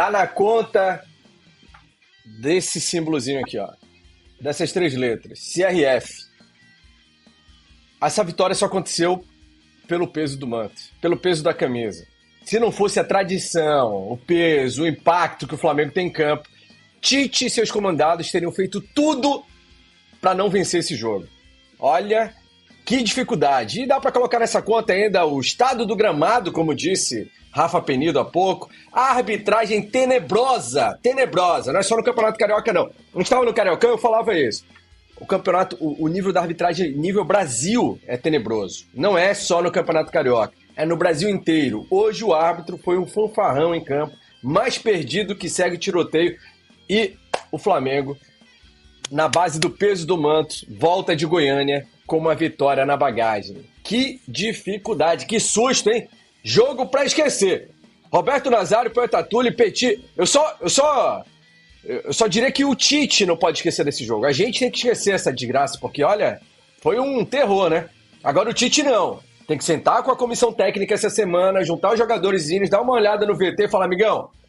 Tá na conta desse símbolozinho aqui, ó. Dessas 3 letras. CRF. Essa vitória só aconteceu pelo peso do manto, pelo peso da camisa. Se não fosse a tradição, o peso, o impacto que o Flamengo tem em campo, Tite e seus comandados teriam feito tudo para não vencer esse jogo. Olha que dificuldade. E dá para colocar nessa conta ainda o estado do gramado, como disse Rafa Penido há pouco. A arbitragem tenebrosa. Não é só no Campeonato Carioca, não. Não estava no Cariocão, eu falava isso. O campeonato, o nível da arbitragem, nível Brasil, é tenebroso. Não é só no Campeonato Carioca, é no Brasil inteiro. Hoje o árbitro foi um fanfarrão em campo, mais perdido que segue tiroteio. E o Flamengo, na base do peso do manto, volta de Goiânia com uma vitória na bagagem. Que dificuldade, que susto, hein? Jogo pra esquecer. Roberto Nazário, Poeta Túlio e Petit. Eu só diria que o Tite não pode esquecer desse jogo. A gente tem que esquecer essa desgraça, porque, olha, foi um terror, né? Agora o Tite não. Tem que sentar com a comissão técnica essa semana, juntar os jogadores, dar uma olhada no VT e falar,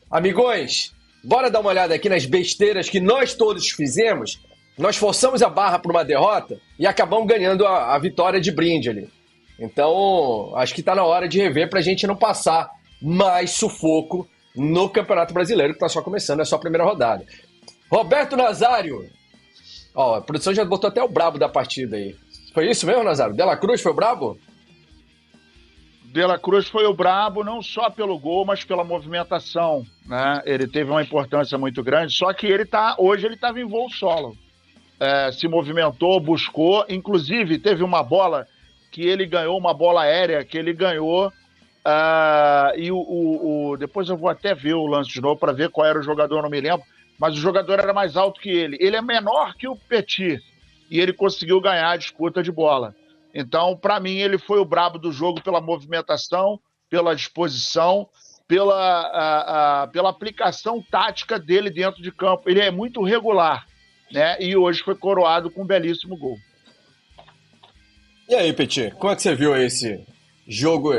amigões, bora dar uma olhada aqui nas besteiras que nós todos fizemos. Nós forçamos a barra para uma derrota e acabamos ganhando a vitória de brinde ali. Então, acho que tá na hora de rever pra gente não passar mais sufoco no Campeonato Brasileiro, que tá só começando, é só a primeira rodada. Roberto Nazário. Ó, a produção já botou até o brabo da partida aí. Foi isso mesmo, Nazário? De La Cruz foi o brabo? De La Cruz foi o brabo, não só pelo gol, mas pela movimentação, né? Ele teve uma importância muito grande, só que hoje ele estava em voo solo. Se movimentou, buscou, inclusive teve uma bola que ele ganhou, uma bola aérea que ele ganhou, e depois eu vou até ver o lance de novo para ver qual era o jogador, eu não me lembro, mas o jogador era mais alto que ele. Ele é menor que o Petit e ele conseguiu ganhar a disputa de bola. Então, para mim, ele foi o brabo do jogo pela movimentação, pela disposição, pela aplicação tática dele dentro de campo. Ele é muito regular, né? E hoje foi coroado com um belíssimo gol. E aí, Petit, como é que você viu esse jogo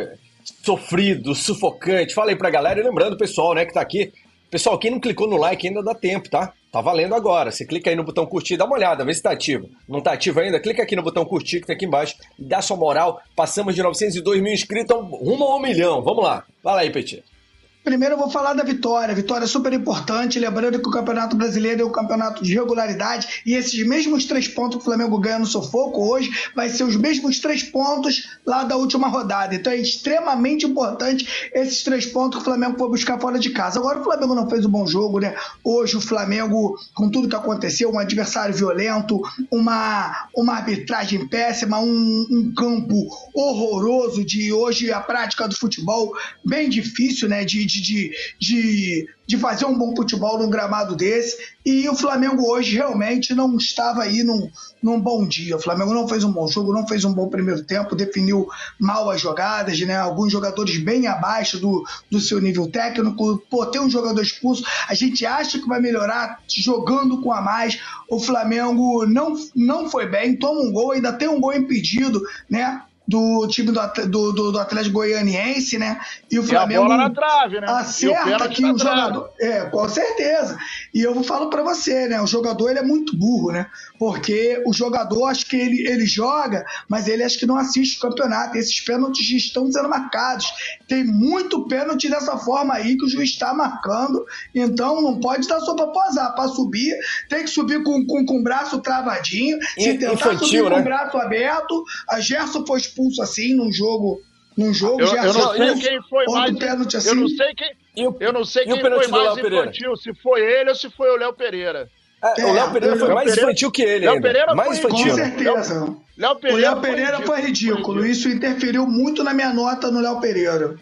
sofrido, sufocante? Fala aí pra galera, e lembrando o pessoal, né, que tá aqui. Pessoal, quem não clicou no like ainda dá tempo, tá? Tá valendo agora. Você clica aí no botão curtir, dá uma olhada, vê se tá ativo. Não tá ativo ainda? Clica aqui no botão curtir que tá aqui embaixo e dá sua moral. Passamos de 902 mil inscritos rumo a 1 milhão. Vamos lá. Vai lá aí, Petit. Primeiro eu vou falar da vitória. Vitória super importante, lembrando que o Campeonato Brasileiro é um campeonato de regularidade e esses mesmos 3 pontos que o Flamengo ganha no sufoco hoje vai ser os mesmos 3 pontos lá da última rodada. Então é extremamente importante esses 3 pontos que o Flamengo foi buscar fora de casa. Agora o Flamengo não fez um bom jogo, né? Hoje o Flamengo, com tudo que aconteceu, um adversário violento, uma arbitragem péssima, um campo horroroso de hoje, a prática do futebol bem difícil, né? De fazer um bom futebol num gramado desse, e o Flamengo hoje realmente não estava aí num bom dia. O Flamengo não fez um bom jogo, não fez um bom primeiro tempo, definiu mal as jogadas, né? Alguns jogadores bem abaixo do seu nível técnico. Pô, tem um jogador expulso, a gente acha que vai melhorar jogando com a mais. O Flamengo não foi bem, toma um gol, ainda tem um gol impedido, né? Do time do Atlético Goianiense, né? E o Flamengo a bola na trave, né? acerta aqui o jogador. Com certeza. E eu falo pra você, né? O jogador, ele é muito burro, né? Porque o jogador, acho que ele joga, mas ele acho que não assiste o campeonato. Esses pênaltis estão sendo marcados. Tem muito pênalti dessa forma aí que o juiz está marcando. Então não pode dar só pra posar. Pra subir, tem que subir com o braço travadinho. Se tentar infantil, subir com né? o braço aberto, a Gerson foi expulso assim num jogo. Eu não sei quem foi mais. Pênalti assim. Eu não sei quem foi mais infantil, se foi ele ou se foi o Léo Pereira. O Léo Pereira foi mais infantil que ele. Léo Pereira mais infantil. Com certeza. O Léo Pereira foi ridículo. Isso interferiu muito na minha nota no Léo Pereira.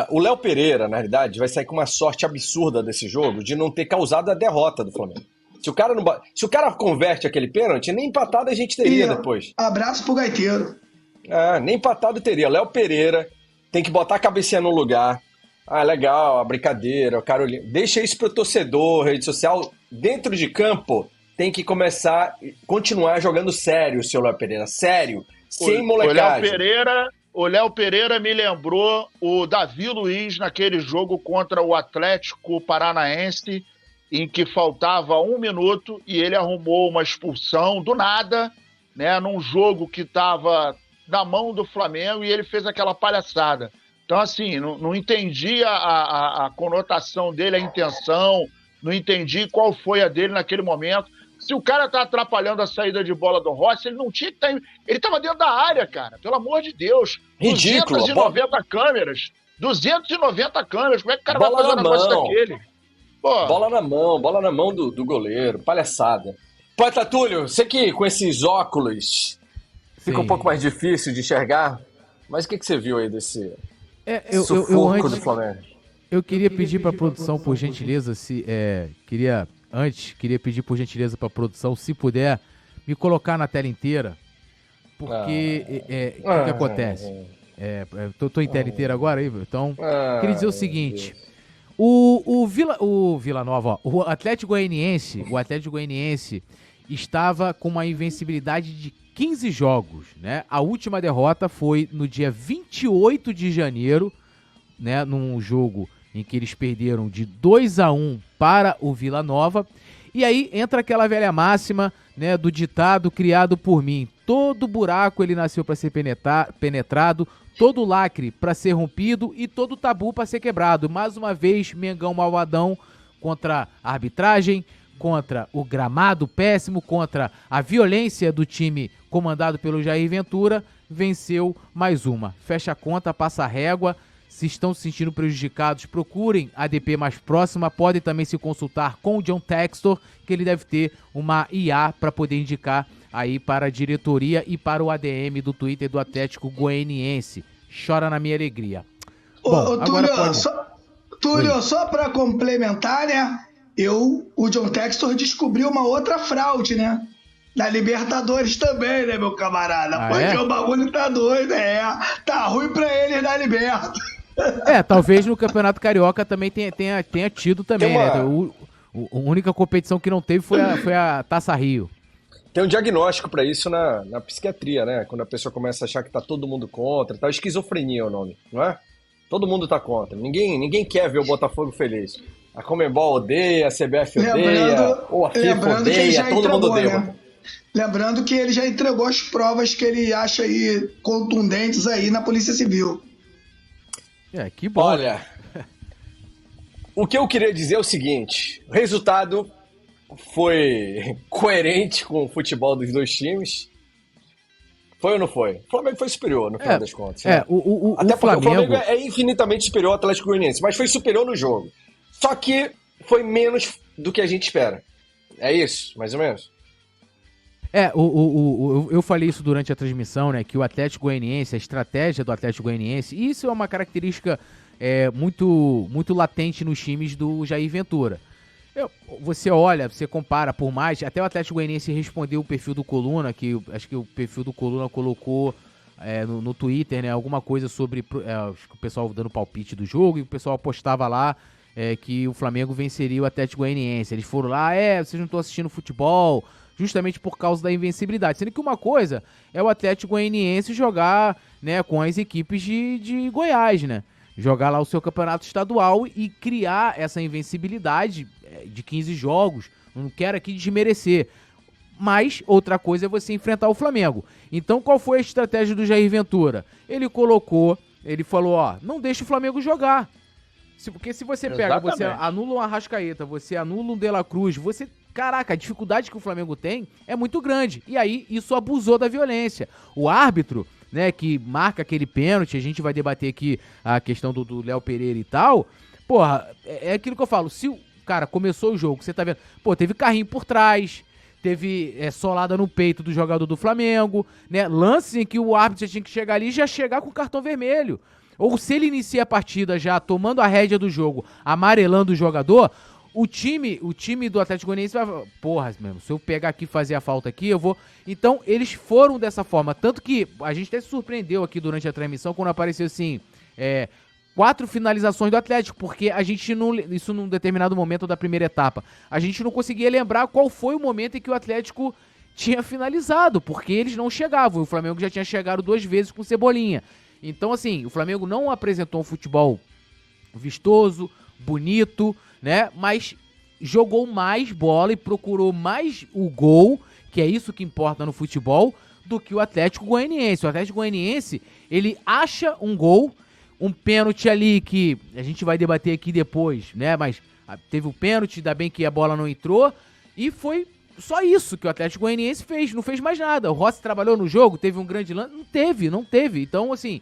O Léo Pereira, na realidade, vai sair com uma sorte absurda desse jogo de não ter causado a derrota do Flamengo. Se o cara converte aquele pênalti, nem empatado a gente teria depois. Abraço pro Gaiteiro. Nem empatado teria. Léo Pereira tem que botar a cabecinha no lugar. Legal, a brincadeira, o Carolina. Deixa isso pro torcedor, rede social. Dentro de campo, tem que continuar jogando sério o seu Léo Pereira. Sério, sem molecagem. O Léo Pereira me lembrou o Davi Luiz naquele jogo contra o Atlético Paranaense, em que faltava 1 minuto e ele arrumou uma expulsão do nada, né, num jogo que estava na mão do Flamengo, e ele fez aquela palhaçada. Então, assim, não entendi a conotação dele, a intenção, não entendi qual foi a dele naquele momento. Se o cara tá atrapalhando a saída de bola do Rossi, ele não tinha que estar... Ele tava dentro da área, cara. Pelo amor de Deus. Ridículo. 290 câmeras. 290 câmeras. Como é que o cara vai fazer um negócio daquele? Pô. Bola na mão do goleiro. Palhaçada. Poeta Túlio, sei que com esses óculos fica um pouco mais difícil de enxergar, mas o que você viu aí desse sufoco do Flamengo? Eu queria pedir pra produção, por gentileza, queria pedir por gentileza pra produção, se puder, me colocar na tela inteira, porque o que acontece? Tô em tela inteira agora, então, queria dizer o seguinte, o Vila Nova, ó, o Atlético Goianiense estava com uma invencibilidade de 15 jogos, né? A última derrota foi no dia 28 de janeiro, né? Num jogo em que eles perderam de 2-1 para o Vila Nova. E aí entra aquela velha máxima, né, do ditado criado por mim: todo buraco ele nasceu para ser penetrado, todo lacre para ser rompido e todo tabu para ser quebrado. Mais uma vez, Mengão malvadão contra a arbitragem, contra o gramado péssimo, contra a violência do time comandado pelo Jair Ventura, venceu mais uma. Fecha a conta, passa a régua. Se estão se sentindo prejudicados, procurem a ADP mais próxima. Podem também se consultar com o John Textor, que ele deve ter uma IA para poder indicar aí para a diretoria e para o ADM do Twitter do Atlético Goianiense. Chora na minha alegria. Bom, Túlio, só para complementar, né? O John Textor descobriu uma outra fraude, né? Na Libertadores também, né, meu camarada? Porque o bagulho tá doido, tá ruim pra eles na Liberta. Talvez no Campeonato Carioca também tenha tido também, né? A única competição que não teve foi a Taça Rio. Tem um diagnóstico pra isso na psiquiatria, né? Quando a pessoa começa a achar que tá todo mundo contra, tá? Esquizofrenia é o nome, não é? Todo mundo tá contra. Ninguém quer ver o Botafogo feliz. A Conmebol odeia, a CBF odeia, ou a FIFA odeia, todo mundo odeia. Né? Lembrando que ele já entregou as provas que ele acha aí contundentes aí na Polícia Civil. Que bom. Olha, o que eu queria dizer é o seguinte: o resultado foi coerente com o futebol dos dois times. Foi ou não foi? O Flamengo foi superior, no final das contas. Né? Até porque o Flamengo é infinitamente superior ao Atlético Goianiense, mas foi superior no jogo. Só que foi menos do que a gente espera. É isso, mais ou menos? Eu falei isso durante a transmissão, né? Que o Atlético Goianiense, a estratégia do Atlético Goianiense, e isso é uma característica muito, muito latente nos times do Jair Ventura. Você olha, você compara, por mais... Até o Atlético Goianiense respondeu o perfil do Coluna, que acho que o perfil do Coluna colocou no Twitter, né? Alguma coisa sobre acho que o pessoal dando palpite do jogo, e o pessoal apostava lá que o Flamengo venceria o Atlético Goianiense. Eles foram lá, vocês não estão assistindo futebol, justamente por causa da invencibilidade. Sendo que uma coisa é o Atlético Goianiense jogar, né, com as equipes de Goiás, né? Jogar lá o seu campeonato estadual e criar essa invencibilidade de 15 jogos. Não quero aqui desmerecer. Mas outra coisa é você enfrentar o Flamengo. Então qual foi a estratégia do Jair Ventura? Ele falou, não deixa o Flamengo jogar. Porque se você pega, você anula um Arrascaeta, você anula um De La Cruz, caraca, a dificuldade que o Flamengo tem é muito grande. E aí, isso abusou da violência. O árbitro, né, que marca aquele pênalti, a gente vai debater aqui a questão do Léo Pereira e tal, porra, é aquilo que eu falo, se o cara começou o jogo, você tá vendo, teve carrinho por trás, teve solada no peito do jogador do Flamengo, né, lances em que o árbitro já tinha que chegar ali e já chegar com cartão vermelho. Ou se ele inicia a partida já tomando a rédea do jogo, amarelando o jogador, o time do Atlético Goianiense vai falar, porra, mesmo, se eu pegar aqui e fazer a falta aqui, eu vou... Então, eles foram dessa forma. Tanto que a gente até se surpreendeu aqui durante a transmissão quando apareceu assim, 4 finalizações do Atlético, porque a gente não... Isso num determinado momento da primeira etapa. A gente não conseguia lembrar qual foi o momento em que o Atlético tinha finalizado, porque eles não chegavam. O Flamengo já tinha chegado 2 vezes com Cebolinha. Então, assim, o Flamengo não apresentou um futebol vistoso, bonito, né? Mas jogou mais bola e procurou mais o gol, que é isso que importa no futebol, do que o Atlético Goianiense. O Atlético Goianiense, ele acha um gol, um pênalti ali que a gente vai debater aqui depois, né? Mas teve o pênalti, ainda bem que a bola não entrou, e foi só isso que o Atlético Goianiense fez, não fez mais nada. O Rossi trabalhou no jogo, teve um grande lance, não teve. Então, assim,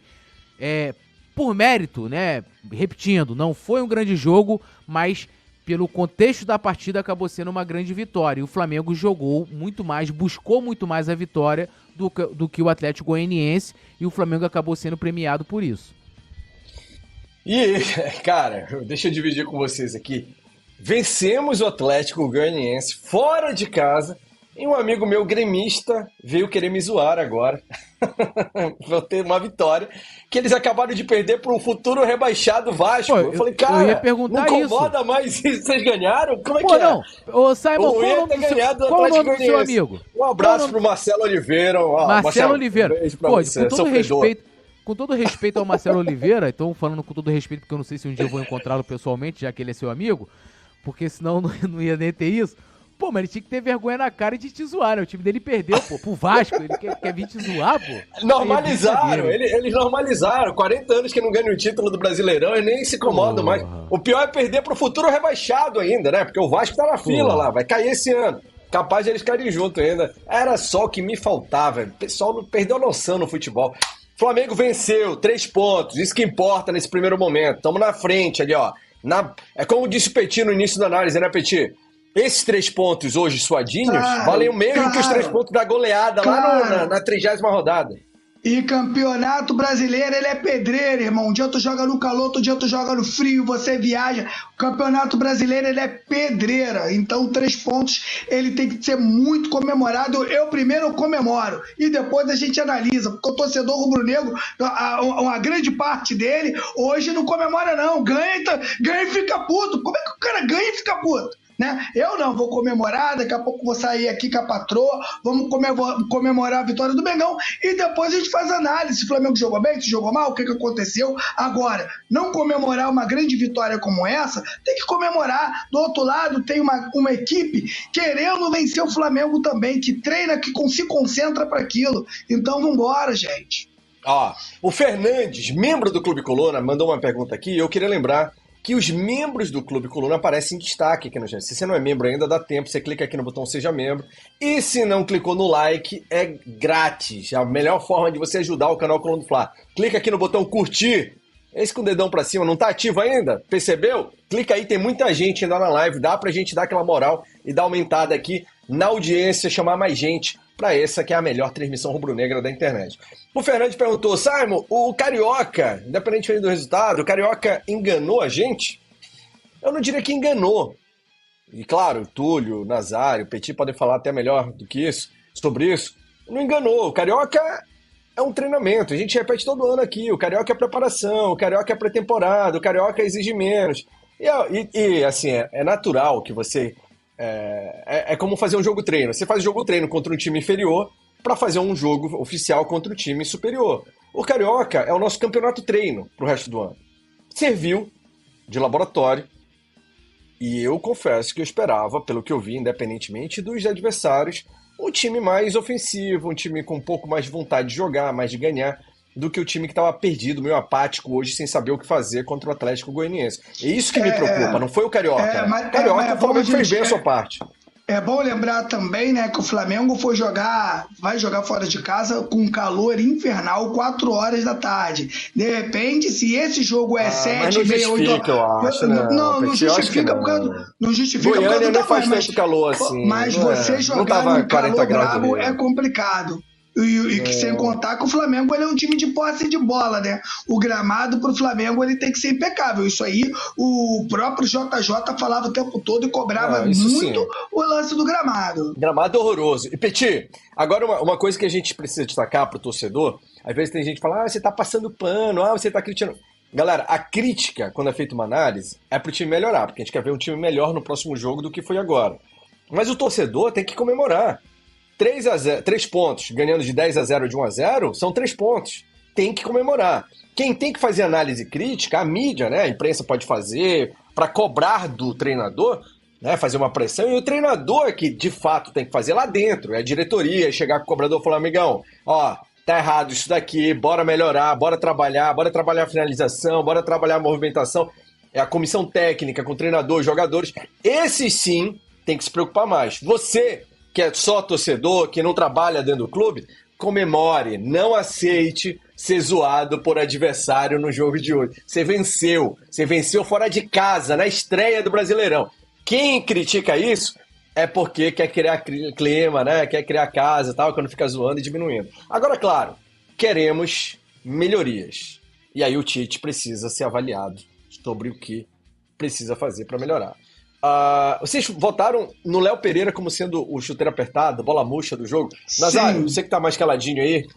por mérito, né? Repetindo, não foi um grande jogo, mas pelo contexto da partida acabou sendo uma grande vitória. E o Flamengo jogou muito mais, buscou muito mais a vitória do que o Atlético Goianiense, e o Flamengo acabou sendo premiado por isso. E, cara, deixa eu dividir com vocês aqui. Vencemos o Atlético Goianiense fora de casa e um amigo meu gremista veio querer me zoar agora. Vou ter uma vitória que eles acabaram de perder para um futuro rebaixado Vasco. Pô, eu falei, cara, eu ia perguntar não incomoda isso. mais isso? Vocês ganharam? Como é Pô, que é? não. Ô, Simon, qual o nome do seu amigo? Um abraço pro Marcelo Oliveira. Marcelo Oliveira. Um beijo pra Pô, você. com todo respeito ao Marcelo Oliveira, então falando com todo respeito, porque eu não sei se um dia eu vou encontrá-lo pessoalmente, já que ele é seu amigo, porque senão não ia nem ter isso. Pô, mas ele tinha que ter vergonha na cara de te zoar, né? O time dele perdeu, pô, pro Vasco, ele quer vir te zoar, pô. Normalizaram, eles normalizaram. 40 anos que não ganham o título do Brasileirão e nem se incomodam mais. O pior é perder pro futuro rebaixado ainda, né? Porque o Vasco tá na fila lá, vai cair esse ano. Capaz de eles caírem junto ainda. Era só o que me faltava. O pessoal não perdeu a noção no futebol. Flamengo venceu, 3 pontos, isso que importa nesse primeiro momento. Estamos na frente ali, ó. É como disse o Petit no início da análise, né, Petit? Esses 3 pontos hoje suadinhos valem o mesmo que os 3 pontos da goleada lá na 30ª rodada. E campeonato brasileiro, ele é pedreiro, irmão. Um dia tu joga no calor, outro dia tu joga no frio, você viaja. O campeonato brasileiro, ele é pedreira. Então, 3 pontos, ele tem que ser muito comemorado. Eu primeiro comemoro e depois a gente analisa. Porque o torcedor rubro-negro, uma grande parte dele, hoje não comemora não. Ganha e fica puto. Como é que o cara ganha e fica puto? Né? Eu não, vou comemorar, daqui a pouco vou sair aqui com a patroa, vamos comemorar a vitória do Mengão e depois a gente faz análise, se o Flamengo jogou bem, se jogou mal, o que aconteceu. Agora, não comemorar uma grande vitória como essa, tem que comemorar. Do outro lado tem uma equipe querendo vencer o Flamengo também, que treina, que se concentra para aquilo. Então vambora, gente. Ó, o Fernandes, membro do Clube Coluna, mandou uma pergunta aqui e eu queria lembrar que os membros do Clube Coluna aparecem em destaque aqui no chat. Se você não é membro ainda, dá tempo, você clica aqui no botão Seja Membro. E se não clicou no like, é grátis. É a melhor forma de você ajudar o canal Coluna do Fla. Clica aqui no botão Curtir. Esse com o dedão pra cima não tá ativo ainda? Percebeu? Clica aí, tem muita gente ainda na live. Dá pra gente dar aquela moral e dar aumentada aqui na audiência, chamar mais gente para essa que é a melhor transmissão rubro-negra da internet. O Fernandes perguntou, Simon, o Carioca, independentemente do resultado, o Carioca enganou a gente? Eu não diria que enganou. E claro, o Túlio, o Nazário, o Petit podem falar até melhor do que isso, sobre isso. Não enganou. O Carioca é um treinamento. A gente repete todo ano aqui. O Carioca é preparação, o Carioca é pré-temporada, o Carioca exige menos. E assim, é natural que você... É como fazer um jogo treino. Você faz jogo treino contra um time inferior para fazer um jogo oficial contra o time superior. O Carioca é o nosso campeonato treino pro resto do ano. Serviu de laboratório e eu confesso que eu esperava, pelo que eu vi, independentemente dos adversários, um time mais ofensivo, um time com um pouco mais de vontade de jogar, mais de ganhar, do que o time que estava perdido, meio apático hoje, sem saber o que fazer contra o Atlético Goianiense. É isso que me preocupa, não foi o Carioca. Né? O Carioca, o Flamengo fez bem a sua parte. É bom lembrar também, né, que o Flamengo vai jogar fora de casa com calor infernal, 4 horas da tarde. De repente, se esse jogo é 7, 6, 8... eu acho, né? Não justifica por causa... Não justifica por causa do não faz tanto calor assim. Mas você jogar no calor brabo é complicado. E sem contar que o Flamengo ele é um time de posse de bola, né? O gramado pro Flamengo ele tem que ser impecável. Isso aí o próprio JJ falava o tempo todo e cobrava muito sim. O lance do gramado. Gramado horroroso. E Petit, agora uma coisa que a gente precisa destacar pro torcedor, às vezes tem gente que fala, você tá passando pano, você tá criticando. Galera, a crítica, quando é feita uma análise, é pro time melhorar, porque a gente quer ver um time melhor no próximo jogo do que foi agora. Mas o torcedor tem que comemorar. 3 pontos, ganhando de 10-0 de 1-0, são 3 pontos. tem que comemorar. Quem tem que fazer análise crítica, a mídia, né? A imprensa pode fazer para cobrar do treinador, né? Fazer uma pressão, e o treinador que de fato tem que fazer lá dentro, é a diretoria, chegar com o cobrador e falar, amigão, ó, tá errado isso daqui, bora melhorar, bora trabalhar a finalização, bora trabalhar a movimentação. É a comissão técnica com o treinador, jogadores. Esses sim tem que se preocupar mais. Você, que é só torcedor, que não trabalha dentro do clube, comemore, não aceite ser zoado por adversário no jogo de hoje. Você venceu fora de casa, na estreia do Brasileirão. Quem critica isso é porque quer criar clima, né? Quer criar casa e tal, quando fica zoando e diminuindo. Agora, claro, queremos melhorias. E aí o Tite precisa ser avaliado sobre o que precisa fazer para melhorar. Vocês votaram no Léo Pereira como sendo o chuteiro apertado, bola murcha do jogo? Nazário, você que tá mais caladinho aí,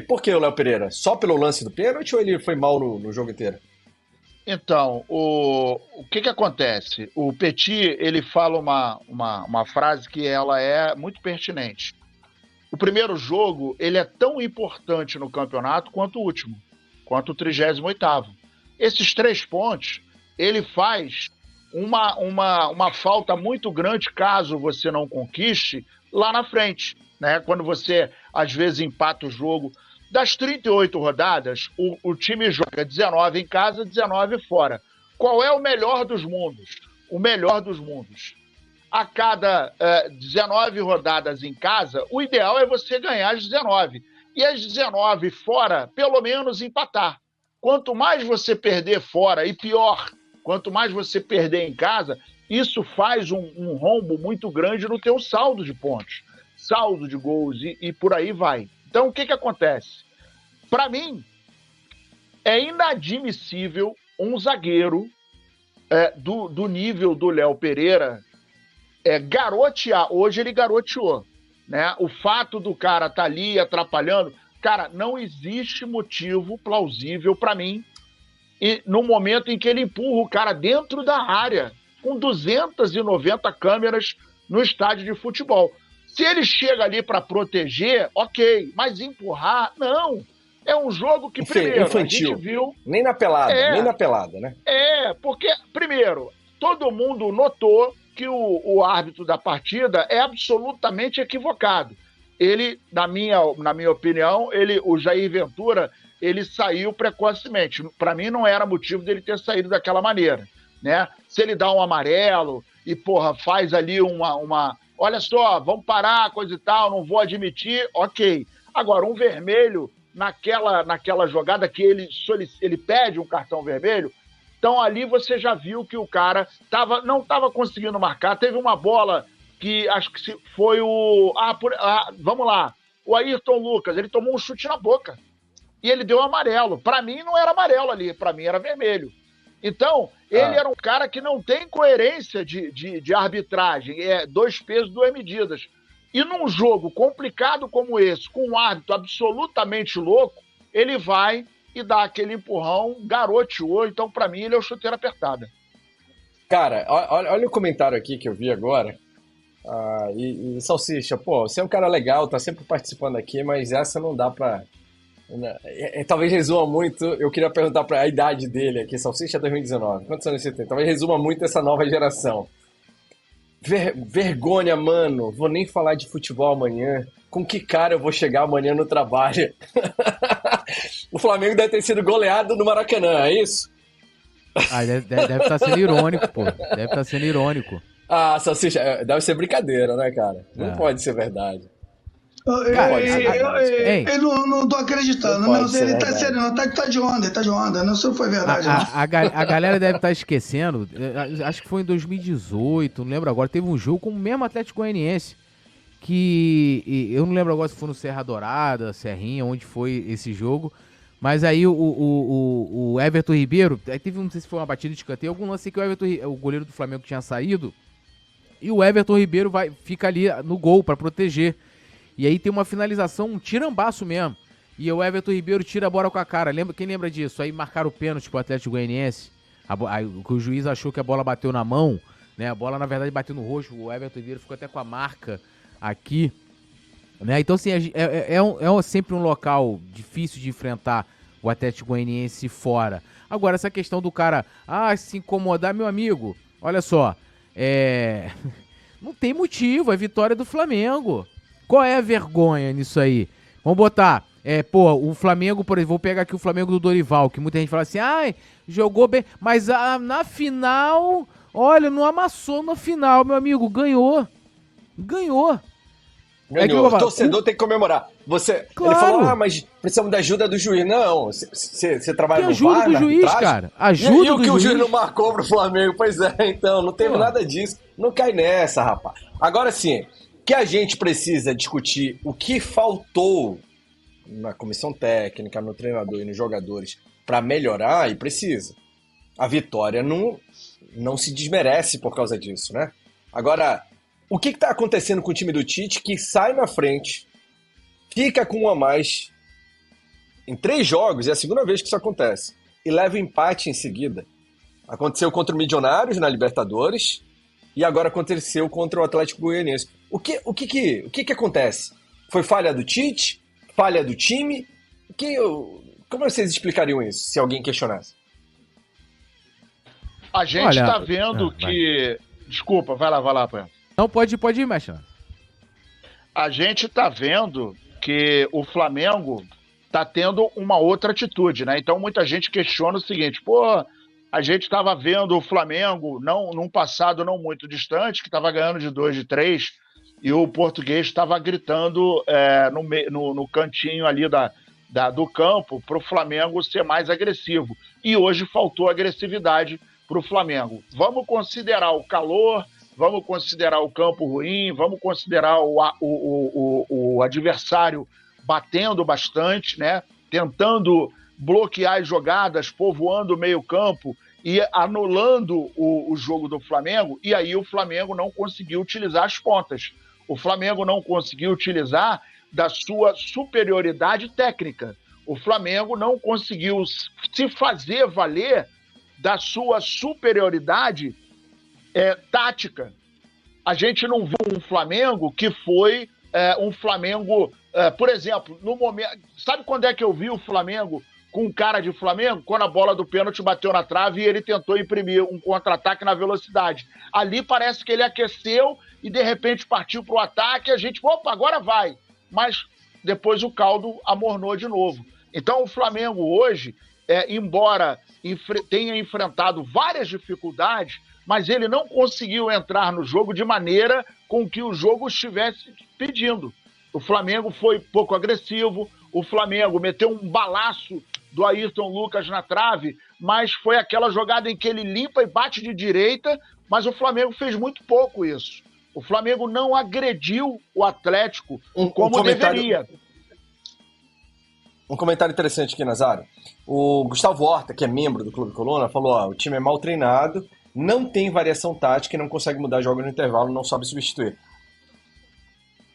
por que o Léo Pereira? Só pelo lance do pênalti ou ele foi mal no jogo inteiro? Então, o que acontece? O Petit, ele fala uma frase que ela é muito pertinente. O primeiro jogo, ele é tão importante no campeonato quanto o último, quanto o 38º. Esses 3 pontos, ele faz uma falta muito grande caso você não conquiste lá na frente, né? Quando você, às vezes, empata o jogo. Das 38 rodadas, o time joga 19 em casa, 19 fora. Qual é o melhor dos mundos? O melhor dos mundos. A cada 19 rodadas em casa, o ideal é você ganhar as 19. E as 19 fora, pelo menos empatar. Quanto mais você perder fora, e pior, quanto mais você perder em casa, isso faz um rombo muito grande no teu saldo de pontos, saldo de gols e por aí vai. Então, o que acontece? Para mim, é inadmissível um zagueiro do nível do Léo Pereira garotear. Hoje ele garoteou, né? O fato do cara estar ali atrapalhando, cara, não existe motivo plausível para mim e no momento em que ele empurra o cara dentro da área, com 290 câmeras no estádio de futebol. Se ele chega ali para proteger, ok, mas empurrar, não. É um jogo que, primeiro, infantil. A gente viu... Nem na pelada, né? Porque, primeiro, todo mundo notou que o árbitro da partida é absolutamente equivocado. Ele, na minha opinião, o Jair Ventura, ele saiu precocemente. Para mim, não era motivo dele ter saído daquela maneira, né? Se ele dá um amarelo e, faz ali uma olha só, vamos parar, coisa e tal, não vou admitir, ok. Agora, um vermelho naquela jogada que ele pede um cartão vermelho, então ali você já viu que o cara não estava conseguindo marcar. Teve uma bola que acho que foi vamos lá, o Ayrton Lucas, ele tomou um chute na boca e ele deu amarelo. Para mim não era amarelo ali, para mim era vermelho. Então, ele era um cara que não tem coerência de arbitragem, 2 pesos, 2 medidas. E num jogo complicado como esse, com um árbitro absolutamente louco, ele vai e dá aquele empurrão, garoteou. Então, para mim, ele é o chuteiro apertada. Cara, olha o comentário aqui que eu vi agora. E Salsicha, você é um cara legal, tá sempre participando aqui, mas essa não dá pra... talvez resuma muito. Eu queria perguntar para a idade dele aqui. Salsicha 2019. Quantos anos você tem? Talvez resuma muito essa nova geração. Vergonha, mano. Vou nem falar de futebol amanhã. Com que cara eu vou chegar amanhã no trabalho? O Flamengo deve ter sido goleado no Maracanã, é isso? Deve estar sendo irônico, pô. Deve estar sendo irônico. Salsicha, deve ser brincadeira, né, cara? Não pode ser verdade. Eu não tô acreditando. Não, ele tá sério, não. Tá de onda. Não sei se foi verdade. A galera deve estar esquecendo. Acho que foi em 2018, não lembro agora. Teve um jogo com o mesmo Atlético Goianiense. Que eu não lembro agora se foi no Serra Dourada, Serrinha, onde foi esse jogo. Mas aí o Everton Ribeiro, aí teve, não sei se foi uma batida de escanteio, algum lance que o goleiro do Flamengo tinha saído. E o Everton Ribeiro fica ali no gol pra proteger. E aí tem uma finalização, um tirambaço mesmo. E o Everton Ribeiro tira a bola com a cara. Quem lembra disso? Aí marcaram o pênalti pro Atlético Goianiense. O juiz achou que a bola bateu na mão, né? A bola, na verdade, bateu no rosto. O Everton Ribeiro ficou até com a marca aqui. Né? Então, assim, sempre um local difícil de enfrentar o Atlético Goianiense fora. Agora, essa questão do cara, se incomodar, meu amigo, olha só, não tem motivo, é vitória do Flamengo. Qual é a vergonha nisso aí? Vamos botar, o Flamengo, por exemplo, vou pegar aqui o Flamengo do Dorival, que muita gente fala assim, jogou bem, mas na final, olha, não amassou na final, meu amigo, ganhou. Ganhou. O torcedor tem que comemorar. Claro. Ele falou, mas precisamos da ajuda do juiz. Não, você trabalha no ajuda VAR, do juiz, cara. Ajuda e o do que juiz. O juiz não marcou pro Flamengo? Pois é, então, não teve nada disso. Não cai nessa, rapaz. Agora sim, que a gente precisa discutir o que faltou na comissão técnica, no treinador e nos jogadores para melhorar, e precisa. A vitória não se desmerece por causa disso, né? Agora, o que está acontecendo com o time do Tite que sai na frente, fica com um a mais em 3 jogos, é a segunda vez que isso acontece, e leva o empate em seguida. Aconteceu contra o Milionários na Libertadores e agora aconteceu contra o Atlético Goianiense. O que acontece? Foi falha do Tite? Falha do time? Como vocês explicariam isso, se alguém questionasse? A gente está vendo que... Vai. Desculpa, vai lá, Pé. Não, pode ir, Machado. A gente está vendo que o Flamengo está tendo uma outra atitude, né? Então muita gente questiona o seguinte, a gente estava vendo o Flamengo num passado não muito distante, que estava ganhando de 2, de 3, e o português estava gritando no cantinho ali do campo para o Flamengo ser mais agressivo. E hoje faltou agressividade para o Flamengo. Vamos considerar o calor, vamos considerar o campo ruim, vamos considerar o adversário batendo bastante, né? Tentando bloquear as jogadas, povoando o meio-campo e anulando o jogo do Flamengo, e aí o Flamengo não conseguiu utilizar as pontas. O Flamengo não conseguiu utilizar da sua superioridade técnica. O Flamengo não conseguiu se fazer valer da sua superioridade tática. A gente não viu um Flamengo que foi um Flamengo, por exemplo, no momento... Sabe quando é que eu vi o Flamengo com cara de Flamengo? Quando a bola do pênalti bateu na trave e ele tentou imprimir um contra-ataque na velocidade. Ali parece que ele aqueceu e de repente partiu para o ataque e a gente, agora vai. Mas depois o caldo amornou de novo. Então o Flamengo hoje, embora tenha enfrentado várias dificuldades, mas ele não conseguiu entrar no jogo de maneira com que o jogo estivesse pedindo. O Flamengo foi pouco agressivo, o Flamengo meteu um balaço do Ayrton Lucas na trave, mas foi aquela jogada em que ele limpa e bate de direita, mas o Flamengo fez muito pouco isso. O Flamengo não agrediu o Atlético como deveria. Um comentário interessante aqui, Nazário. O Gustavo Horta, que é membro do Clube Coluna, falou, o time é mal treinado, não tem variação tática e não consegue mudar jogos no intervalo, não sabe substituir.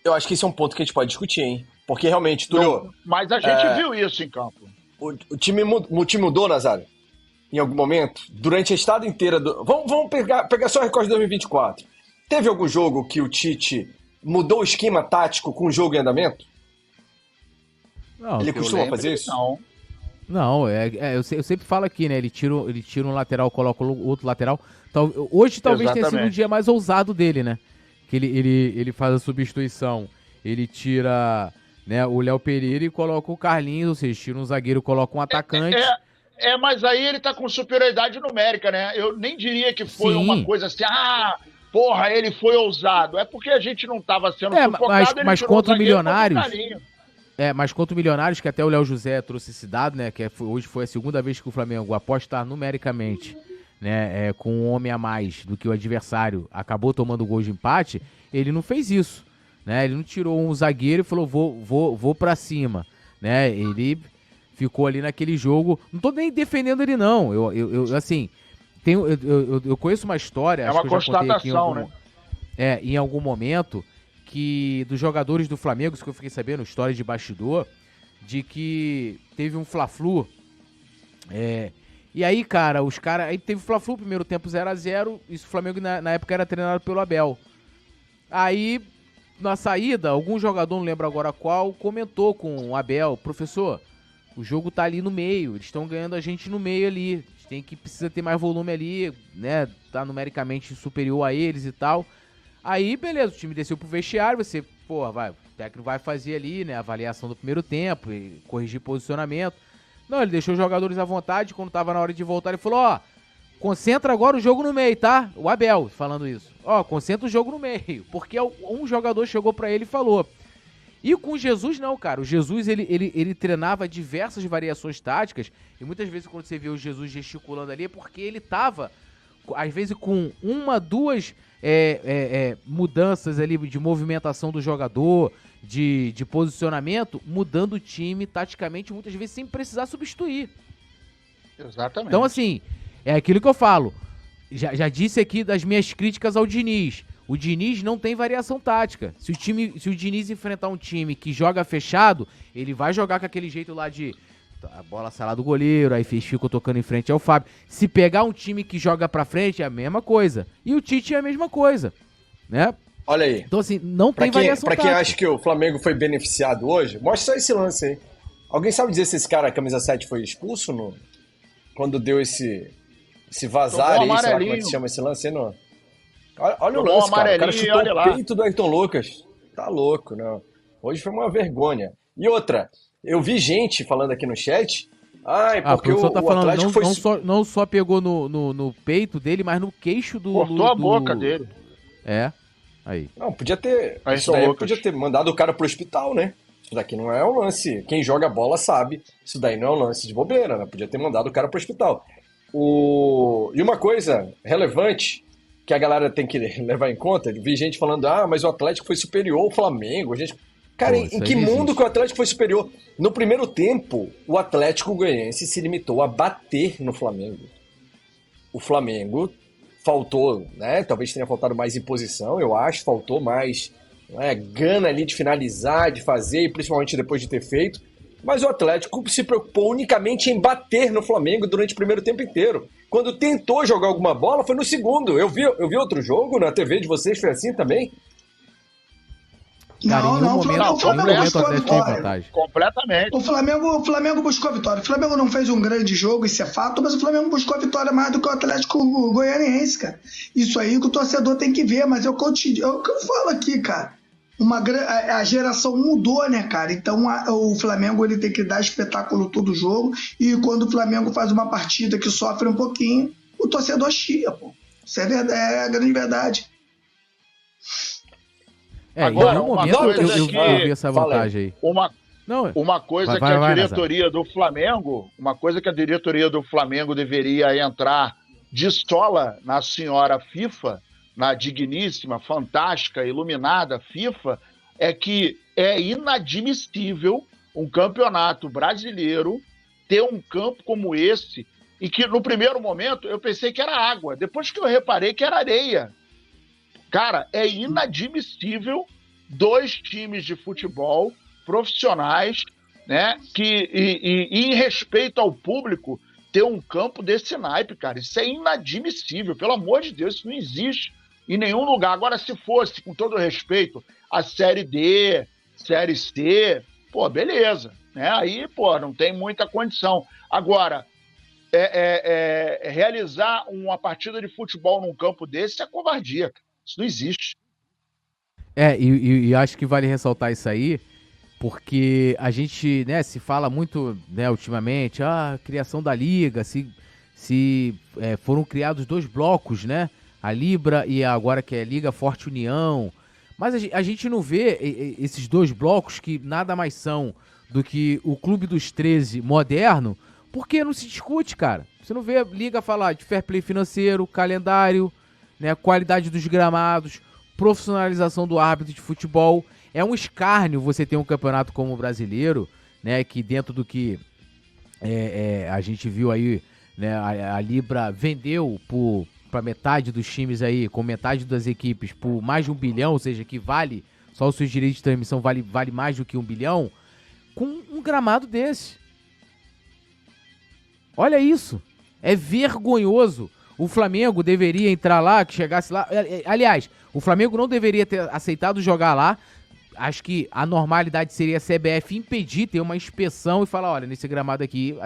Eu acho que esse é um ponto que a gente pode discutir, hein? Porque realmente, Túlio... Mas a gente viu isso em campo. O time mudou, Nazário? Em algum momento? Durante a estada inteira do... Vamos pegar só o recorde de 2024. Teve algum jogo que o Tite mudou o esquema tático com o jogo em andamento? Não, ele costuma fazer isso? Não, eu sempre falo aqui, né? Ele tira um lateral, coloca o outro lateral. Hoje talvez tenha sido o dia mais ousado dele, né? Que ele faz a substituição. Ele tira, né, o Léo Pereira e coloca o Carlinhos, ou seja, tira um zagueiro e coloca um atacante. Mas aí ele tá com superioridade numérica, né? Eu nem diria que foi uma coisa assim, ele foi ousado. É porque a gente não tava sendo sufocado. Mas contra o Milionários... mas contra o Milionários, que até o Léo José trouxe esse dado, né? Que hoje foi a segunda vez que o Flamengo, após estar numericamente, né, com um homem a mais do que o adversário, acabou tomando o gol de empate, ele não fez isso, né? Ele não tirou um zagueiro e falou, vou pra cima, né? Ele ficou ali naquele jogo. Não tô nem defendendo ele, não. Eu conheço uma história... É uma constatação, né? Em algum momento... que dos jogadores do Flamengo, isso que eu fiquei sabendo, história de bastidor, de que teve um Fla-Flu, e aí, cara, aí teve o Fla-Flu, primeiro tempo 0-0, isso o Flamengo na época era treinado pelo Abel. Aí na saída, algum jogador, não lembro agora qual, comentou com o Abel: professor, o jogo tá ali no meio, eles estão ganhando a gente no meio ali, a gente precisa ter mais volume ali, né, tá numericamente superior a eles e tal. Aí, beleza, o time desceu pro vestiário, você, o técnico vai fazer ali, né, a avaliação do primeiro tempo, e corrigir posicionamento. Não, ele deixou os jogadores à vontade, quando tava na hora de voltar, ele falou: concentra agora o jogo no meio, tá? O Abel falando isso. Concentra o jogo no meio, porque um jogador chegou pra ele e falou. E com o Jesus não, cara. O Jesus, ele treinava diversas variações táticas, e muitas vezes quando você vê o Jesus gesticulando ali, é porque ele tava, às vezes, com duas mudanças ali de movimentação do jogador, de posicionamento, mudando o time taticamente, muitas vezes sem precisar substituir. Exatamente. Então, assim, é aquilo que eu falo. Já disse aqui das minhas críticas ao Diniz. O Diniz não tem variação tática. Se o Diniz enfrentar um time que joga fechado, ele vai jogar com aquele jeito lá de a bola sai lá do goleiro, aí fica tocando em frente ao Fábio. Se pegar um time que joga pra frente, é a mesma coisa. E o Tite é a mesma coisa, né? Olha aí. Então, assim, não tem variação tática. Pra quem acha que o Flamengo foi beneficiado hoje, mostra só esse lance aí. Alguém sabe dizer se esse cara, camisa 7, foi expulso quando deu esse vazar aí, sei lá como é que se chama esse lance aí, não? Olha o lance, cara. O cara chutou o peito do Ayrton Lucas. Tá louco, não. Hoje foi uma vergonha. E outra, eu vi gente falando aqui no chat. Porque o tá falando, Atlético foi... não só pegou no peito dele, mas no queixo do... Cortou a boca dele. É, aí. Não, podia ter... Isso daí podia ter mandado o cara pro hospital, né? Isso daqui não é um lance... Quem joga bola sabe. Isso daí não é um lance de bobeira, né? Podia ter mandado o cara pro hospital. E uma coisa relevante que a galera tem que levar em conta, vi gente falando, mas o Atlético foi superior ao Flamengo. Cara, em que mundo que o Atlético foi superior? No primeiro tempo, o Atlético Goianiense se limitou a bater no Flamengo. O Flamengo faltou, né? Talvez tenha faltado mais imposição, eu acho, faltou mais gana ali de finalizar, de fazer, e principalmente depois de ter feito. Mas o Atlético se preocupou unicamente em bater no Flamengo durante o primeiro tempo inteiro. Quando tentou jogar alguma bola, foi no segundo. Eu vi outro jogo na TV de vocês, foi assim também? Cara, o Flamengo buscou a vitória. Completamente. O Flamengo buscou a vitória. O Flamengo não fez um grande jogo, isso é fato, mas o Flamengo buscou a vitória mais do que o Atlético Goianiense, cara. Isso aí que o torcedor tem que ver, mas é o que eu falo aqui, cara. A geração mudou, né, cara? Então o Flamengo ele tem que dar espetáculo todo jogo, e quando o Flamengo faz uma partida que sofre um pouquinho, o torcedor chia, pô. Isso é a grande verdade. Agora, em algum momento eu vi essa vantagem aí. Uma coisa que a diretoria do Flamengo, deveria entrar de sola na senhora FIFA, na digníssima, fantástica, iluminada FIFA, é que é inadmissível um campeonato brasileiro ter um campo como esse, e que no primeiro momento eu pensei que era água, depois que eu reparei que era areia. Cara, é inadmissível 2 times de futebol profissionais, né, e em respeito ao público, ter um campo desse naipe, cara. Isso é inadmissível, pelo amor de Deus, isso não existe em nenhum lugar. Agora, se fosse, com todo respeito, a Série D, Série C, beleza, né? Aí, não tem muita condição. Agora, realizar uma partida de futebol num campo desse é covardia, cara. Isso não existe. E acho que vale ressaltar isso aí, porque a gente, né, se fala muito, né, ultimamente, criação da Liga, se foram criados 2 blocos, né, a Libra e agora que é Liga Forte União, mas a gente não vê esses 2 blocos que nada mais são do que o Clube dos 13 moderno, porque não se discute, cara. Você não vê a Liga falar de fair play financeiro, calendário, né, qualidade dos gramados, profissionalização do árbitro de futebol. É um escárnio você ter um campeonato como o brasileiro, né, que dentro do que a gente viu aí, né, a Libra vendeu para metade dos times aí, com metade das equipes, por mais de 1 bilhão, ou seja, que vale, só os seus direitos de transmissão vale mais do que 1 bilhão, com um gramado desse. Olha isso, é vergonhoso O Flamengo deveria entrar lá, que chegasse lá. Aliás, o Flamengo não deveria ter aceitado jogar lá. Acho que a normalidade seria a CBF impedir, ter uma inspeção e falar, olha, nesse gramado aqui,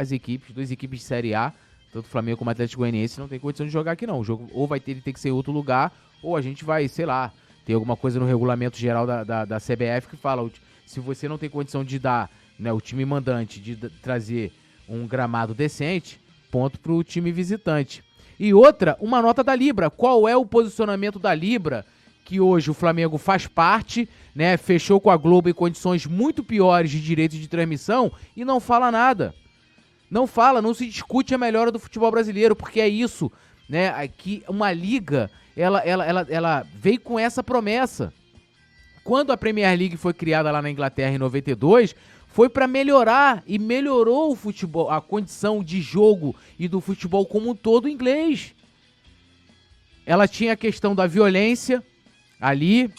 duas equipes de Série A, tanto o Flamengo como o Atlético Goianiense, não tem condição de jogar aqui não. O jogo ou vai ter que ser em outro lugar, ou a gente vai, sei lá, ter alguma coisa no regulamento geral da CBF que fala, se você não tem condição de dar, né, o time mandante, de trazer um gramado decente, ponto pro time visitante. E outra, uma nota da Libra. Qual é o posicionamento da Libra, que hoje o Flamengo faz parte, né? Fechou com a Globo em condições muito piores de direitos de transmissão e não fala nada. Não fala, não se discute a melhora do futebol brasileiro, porque é isso, né? Aqui uma liga, ela veio com essa promessa. Quando a Premier League foi criada lá na Inglaterra em 92, foi para melhorar e melhorou o futebol, a condição de jogo e do futebol como um todo inglês. Ela tinha a questão da violência ali.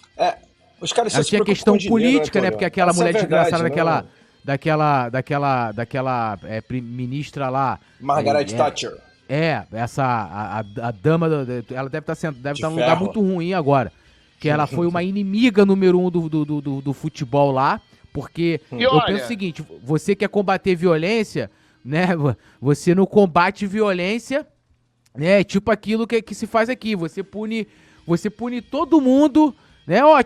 Os caras ela tinha questão política, né? Porque aquela mulher desgraçada daquela ministra lá. Margaret Thatcher. A dama, ela deve estar num lugar muito ruim agora. Que ela foi uma inimiga número 1 do futebol lá. Porque eu penso o seguinte, você quer combater violência, né? Você não combate violência, né? Tipo aquilo que se faz aqui. Você pune todo mundo, né? Ó,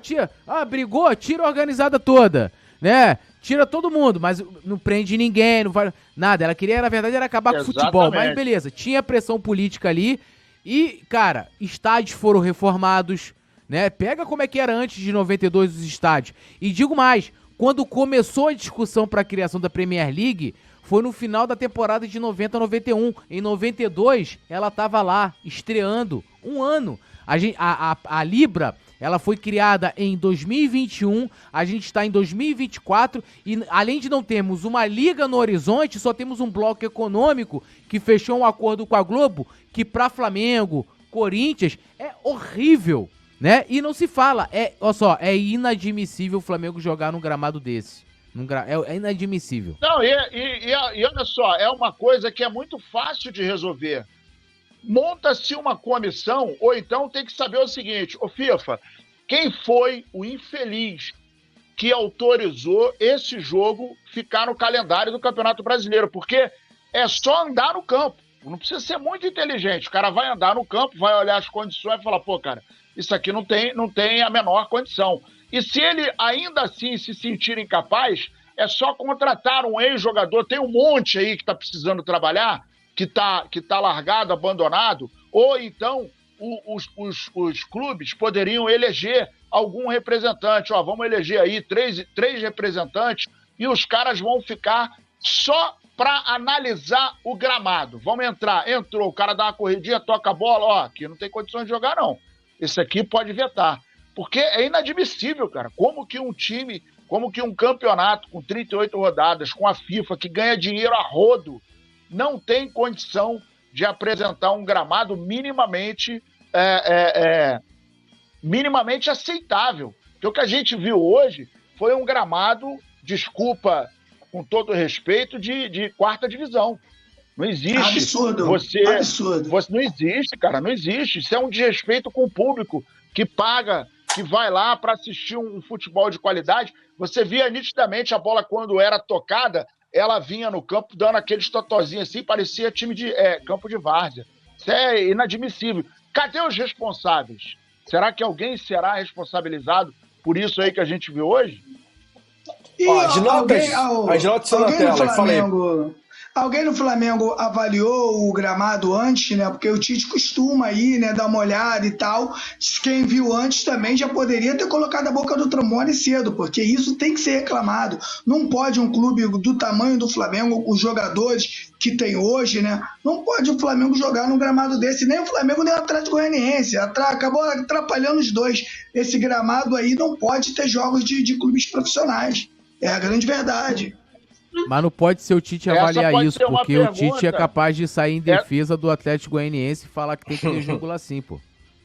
brigou, tira a organizada toda, né? Tira todo mundo, mas não prende ninguém, não faz nada. Ela queria, na verdade, era acabar com o futebol. Mas beleza, tinha pressão política ali e, cara, estádios foram reformados, né? Pega como é que era antes de 92 os estádios. E digo mais, quando começou a discussão para a criação da Premier League, foi no final da temporada de 90-91. Em 92, ela estava lá, estreando, um ano. A Libra, ela foi criada em 2021, a gente está em 2024 e além de não termos uma liga no horizonte, só temos um bloco econômico que fechou um acordo com a Globo, que para Flamengo, Corinthians, é horrível, né? E não se fala, é inadmissível o Flamengo jogar num gramado desse. É inadmissível. Não, e olha só, é uma coisa que é muito fácil de resolver. Monta-se uma comissão, ou então tem que saber o seguinte, FIFA, quem foi o infeliz que autorizou esse jogo ficar no calendário do Campeonato Brasileiro? Porque é só andar no campo, não precisa ser muito inteligente, o cara vai andar no campo, vai olhar as condições e falar, pô, cara, isso aqui não tem a menor condição. E se ele ainda assim se sentir incapaz, é só contratar um ex-jogador, tem um monte aí que está precisando trabalhar, que tá largado, abandonado, ou então os clubes poderiam eleger algum representante. Ó, vamos eleger aí três representantes e os caras vão ficar só para analisar o gramado. Vamos entrou, o cara dá uma corridinha, toca a bola, ó, aqui não tem condições de jogar não. Esse aqui pode vetar. Porque é inadmissível, cara, como que um campeonato com 38 rodadas, com a FIFA, que ganha dinheiro a rodo, não tem condição de apresentar um gramado minimamente aceitável. Porque o que a gente viu hoje foi um gramado, desculpa, com todo respeito, de quarta divisão. Não existe. Absurdo. Absurdo. Não existe, cara, não existe. Isso é um desrespeito com o público que paga, que vai lá para assistir um futebol de qualidade. Você via nitidamente a bola quando era tocada, ela vinha no campo dando aqueles totozinhos assim, parecia time de campo de várzea. Isso é inadmissível. Cadê os responsáveis? Será que alguém será responsabilizado por isso aí que a gente viu hoje? As notas são na tela, falei. Alguém no Flamengo avaliou o gramado antes, né? Porque o Tite costuma ir, né? Dar uma olhada e tal. Quem viu antes também já poderia ter colocado a boca do trombone cedo, porque isso tem que ser reclamado. Não pode um clube do tamanho do Flamengo, com os jogadores que tem hoje, né? Não pode o Flamengo jogar num gramado desse, nem o Flamengo nem o Atlético Goianiense. Acabou atrapalhando os dois. Esse gramado aí não pode ter jogos de clubes profissionais. É a grande verdade. Mas não pode ser o Tite avaliar isso, porque o Tite é capaz de sair em defesa do Atlético Goianiense e falar que tem que ter jogo lá sim, pô.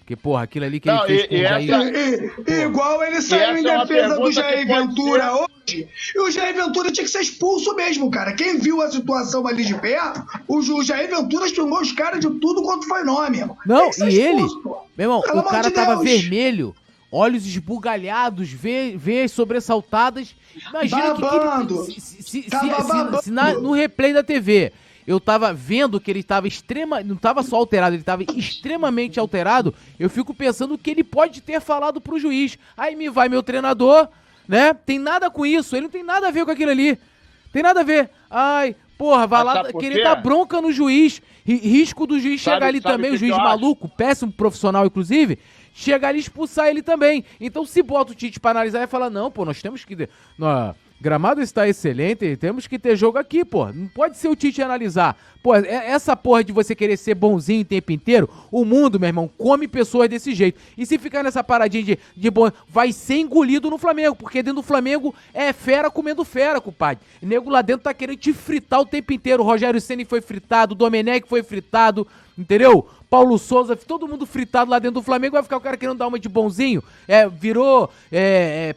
Porque, porra, aquilo ali que Não, ele fez com o Jair... Igual ele saiu em defesa do Jair Ventura ser... hoje. E o Jair Ventura tinha que ser expulso mesmo, cara. Quem viu a situação ali de perto, o Jair Ventura xingou os caras de tudo quanto foi nome, irmão. Não, e ele... Meu irmão, Pelo o cara amor de tava Deus. vermelho, olhos esbugalhados, veias sobressaltadas. Imagina babando. se no replay da TV eu tava vendo que ele tava não tava só alterado, ele tava extremamente alterado, eu fico pensando o que ele pode ter falado pro juiz. Aí me vai meu treinador, né? Tem nada com isso, ele não tem nada a ver com aquilo ali. Tem nada a ver. Ai, porra, vai lá querer dar bronca no juiz. Risco do juiz chegar ali também, o juiz maluco, péssimo profissional, inclusive, chegar ali e expulsar ele também. Então, se bota o Tite pra analisar e fala, não, pô, nós temos que... Gramado está excelente, temos que ter jogo aqui, pô. Não pode ser o Tite analisar. Pô, essa porra de você querer ser bonzinho o tempo inteiro, o mundo, meu irmão, come pessoas desse jeito. E se ficar nessa paradinha de bom, vai ser engolido no Flamengo, porque dentro do Flamengo é fera comendo fera, compadre. O nego lá dentro tá querendo te fritar o tempo inteiro. O Rogério Ceni foi fritado, o Domenech foi fritado, entendeu? Paulo Souza, todo mundo fritado lá dentro do Flamengo, vai ficar o cara querendo dar uma de bonzinho, virou